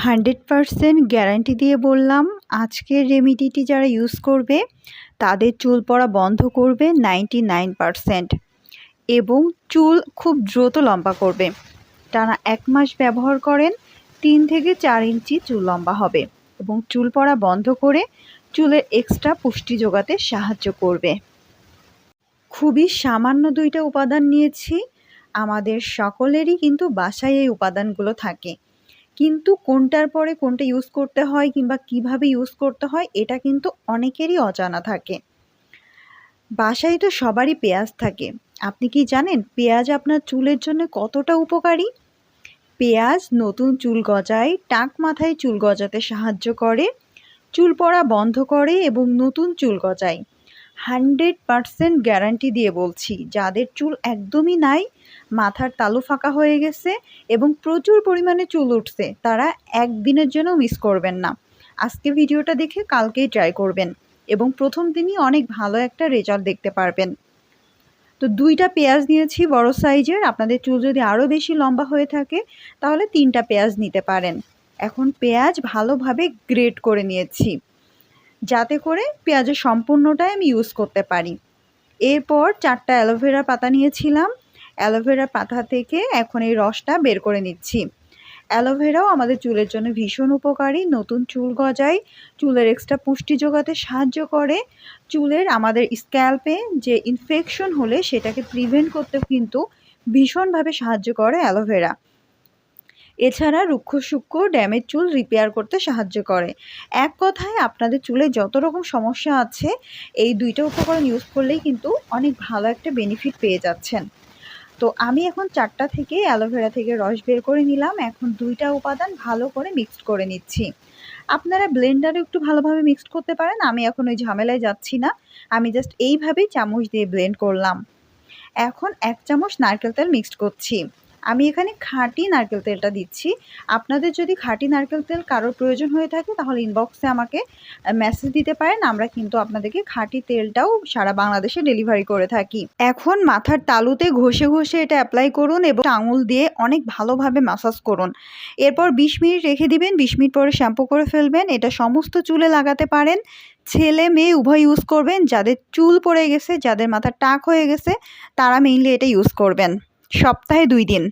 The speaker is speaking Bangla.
100% গ্যারান্টি দিয়ে বললাম, আজকের রেমেডিটি যারা ইউজ করবে তাদের চুল পড়া বন্ধ করবে 99% এবং চুল খুব দ্রুত লম্বা করবে। টানা 1 মাস ব্যবহার করেন 3 থেকে 4 ইঞ্চি চুল লম্বা হবে এবং চুল পড়া বন্ধ করে চুলের এক্সট্রা পুষ্টি যোগাতে সাহায্য করবে। খুবই সামান্য 2টা উপাদান নিয়েছি। আমাদের সকলেরই কিন্তু বাসায় এই উপাদানগুলো থাকে, কিন্তু কোনটার পরে কোনটা ইউজ করতে হয় কিংবা কিভাবে ইউজ করতে হয় এটা কিন্তু অনেকেরই অজানা থাকে। বাসায় তো সবারই পেঁয়াজ থাকে। আপনি কি জানেন পেঁয়াজ আপনার চুলের জন্য কতটা উপকারী? পেঁয়াজ নতুন চুল গজায়, টাক মাথায় চুল গজাতে সাহায্য করে, চুল পড়া বন্ধ করে এবং নতুন চুল গজায়। 100% গ্যারান্টি দিয়ে বলছি, যাদের চুল একদমই নাই, মাথার তালু ফাঁকা হয়ে গেছে এবং প্রচুর পরিমাণে চুল উঠছে, তারা একদিনের জন্য মিস করবেন না। আজকে ভিডিওটা দেখে কালকেই ট্রাই করবেন এবং প্রথম দিনই অনেক ভালো একটা রেজাল্ট দেখতে পারবেন। তো 2টা পেঁয়াজ নিয়েছি বড় সাইজের। আপনাদের চুল যদি আরও বেশি লম্বা হয়ে থাকে তাহলে 3টা পেঁয়াজ নিতে পারেন। এখন পেঁয়াজ ভালোভাবে গ্রেট করে নিয়েছি যাতে করে পেঁয়াজের সম্পূর্ণটাই আমি ইউজ করতে পারি। এরপর 4টা অ্যালোভেরা পাতা নিয়েছিলাম। অ্যালোভেরা পাতা থেকে এখন এই রসটা বের করে নিচ্ছি। অ্যালোভেরাও আমাদের চুলের জন্য ভীষণ উপকারী, নতুন চুল গজায়, চুলের এক্সট্রা পুষ্টি যোগাতে সাহায্য করে, চুলের আমাদের স্ক্যাল্পে যে ইনফেকশন হলে সেটাকে প্রিভেন্ট করতে কিন্তু ভীষণভাবে সাহায্য করে অ্যালোভেরা। এছাড়া রুক্ষ সূক্ষ্ম ড্যামেজ চুল রিপেয়ার করতে সাহায্য করে। এক কথায় আপনাদের চুলে যত রকম সমস্যা আছে এই 2টা উপকরণ ইউজ করলেই কিন্তু অনেক ভালো একটা বেনিফিট পেয়ে যাচ্ছেন। তো আমি এখন 4টা থেকে অ্যালোভেরা থেকে রস বের করে নিলাম। এখন 2টা উপাদান ভালো করে মিক্সড করে নিচ্ছি। আপনারা ব্লেন্ডারে একটু ভালোভাবে মিক্সড করতে পারেন, আমি এখন ওই ঝামেলায় যাচ্ছি না। আমি জাস্ট এইভাবেই চামচ দিয়ে ব্লেন্ড করলাম। এখন 1 চামচ নারকেল তেল মিক্সড করছি। আমি এখানে খাঁটি নারকেল তেলটা দিচ্ছি। আপনাদের যদি খাঁটি নারকেল তেল কারোর প্রয়োজন হয়ে থাকে তাহলে ইনবক্সে আমাকে মেসেজ দিতে পারেন। আমরা কিন্তু আপনাদেরকে খাঁটি তেলটাও সারা বাংলাদেশে ডেলিভারি করে থাকি। এখন মাথার তালুতে ঘষে ঘষে এটা অ্যাপ্লাই করুন এবং আঙুল দিয়ে অনেক ভালোভাবে ম্যাসাজ করুন। এরপর 20 মিনিট রেখে দিবেন। 20 মিনিট পরে শ্যাম্পু করে ফেলবেন। এটা সমস্ত চুলে লাগাতে পারেন, ছেলে মেয়ে উভয় ইউজ করবেন। যাদের চুল পড়ে গেছে, যাদের মাথা টাক হয়ে গেছে, তারা মেইনলি এটা ইউজ করবেন। সপ্তাহে 2 দিন।